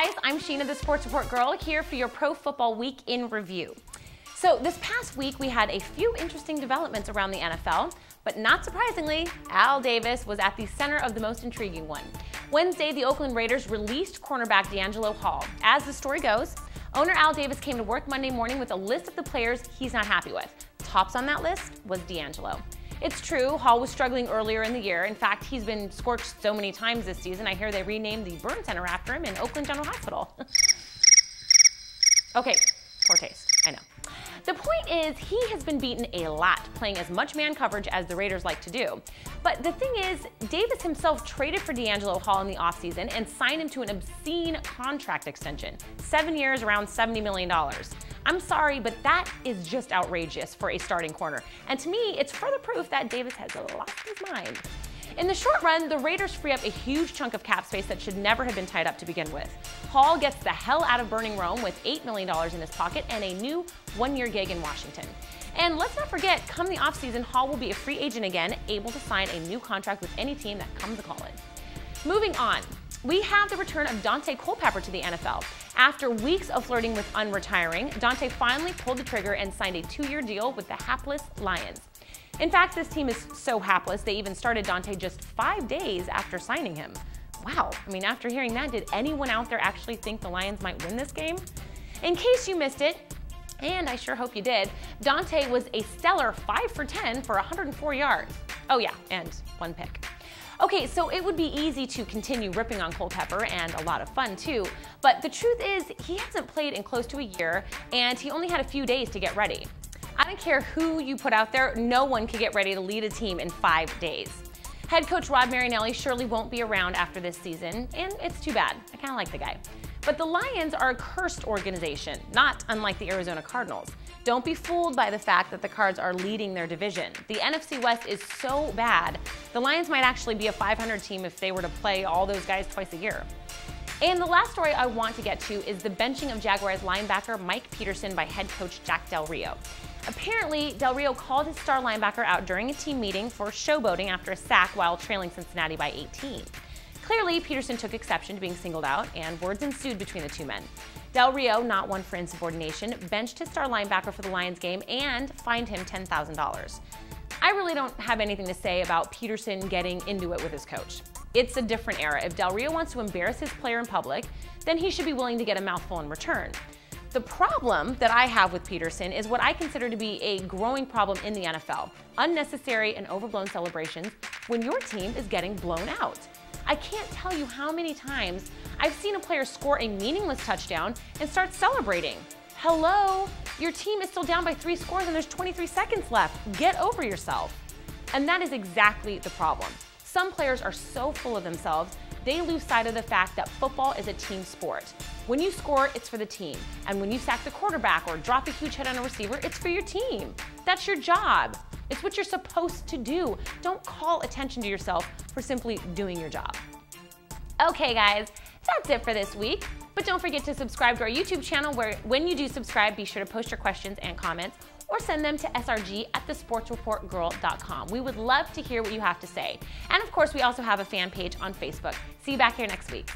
guys, I'm Sheena, the Sports Report Girl, here for your Pro Football Week in Review. So this past week, we had a few interesting developments around the NFL, but not surprisingly, Al Davis was at the center of the most intriguing one. Wednesday, the Oakland Raiders released cornerback Deangelo Hall. As the story goes, owner Al Davis came to work Monday morning with a list of the players he's not happy with. Tops on that list was Deangelo. It's true, Hall was struggling earlier in the year. In fact, he's been scorched so many times this season, I hear they renamed the burn center after him in Oakland General Hospital. Okay, poor taste, I know. The point is, he has been beaten a lot, playing as much man coverage as the Raiders like to do. But the thing is, Davis himself traded for Deangelo Hall in the offseason and signed him to an obscene contract extension. 7 years, around $70 million. I'm sorry, but that is just outrageous for a starting corner. And to me, it's further proof that Davis has lost his mind. In the short run, the Raiders free up a huge chunk of cap space that should never have been tied up to begin with. Hall gets the hell out of burning Rome with $8 million in his pocket and a new one-year gig in Washington. And let's not forget, come the offseason, Hall will be a free agent again, able to sign a new contract with any team that comes a-calling. Moving on, we have the return of Daunte Culpepper to the NFL. After weeks of flirting with unretiring, Daunte finally pulled the trigger and signed a 2-year deal with the hapless Lions. In fact, this team is so hapless, they even started Daunte just 5 days after signing him. Wow, I mean, after hearing that, did anyone out there actually think the Lions might win this game? In case you missed it, and I sure hope you did, Daunte was a stellar 5 for 10 for 104 yards. Oh yeah, and 1 pick. Okay, so it would be easy to continue ripping on Culpepper, and a lot of fun too, but the truth is, he hasn't played in close to a year, and he only had a few days to get ready. I don't care who you put out there, no one can get ready to lead a team in 5 days. Head coach Rod Marinelli surely won't be around after this season, and it's too bad. I kind of like the guy. But the Lions are a cursed organization, not unlike the Arizona Cardinals. Don't be fooled by the fact that the Cards are leading their division. The NFC West is so bad, the Lions might actually be a 500 team if they were to play all those guys twice a year. And the last story I want to get to is the benching of Jaguars linebacker Mike Peterson by head coach Jack Del Rio. Apparently, Del Rio called his star linebacker out during a team meeting for showboating after a sack while trailing Cincinnati by 18. Clearly, Peterson took exception to being singled out, and words ensued between the two men. Del Rio, not one for insubordination, benched his star linebacker for the Lions game and fined him $10,000. I really don't have anything to say about Peterson getting into it with his coach. It's a different era. If Del Rio wants to embarrass his player in public, then he should be willing to get a mouthful in return. The problem that I have with Peterson is what I consider to be a growing problem in the NFL. Unnecessary and overblown celebrations when your team is getting blown out. I can't tell you how many times I've seen a player score a meaningless touchdown and start celebrating. Hello, your team is still down by 3 scores and there's 23 seconds left. Get over yourself. And that is exactly the problem. Some players are so full of themselves, they lose sight of the fact that football is a team sport. When you score, it's for the team. And when you sack the quarterback or drop a huge hit on a receiver, it's for your team. That's your job. It's what you're supposed to do. Don't call attention to yourself for simply doing your job. Okay, guys, that's it for this week. But don't forget to subscribe to our YouTube channel, where when you do subscribe, be sure to post your questions and comments or send them to srg@thesportsreportgirl.com. We would love to hear what you have to say. And of course, we also have a fan page on Facebook. See you back here next week.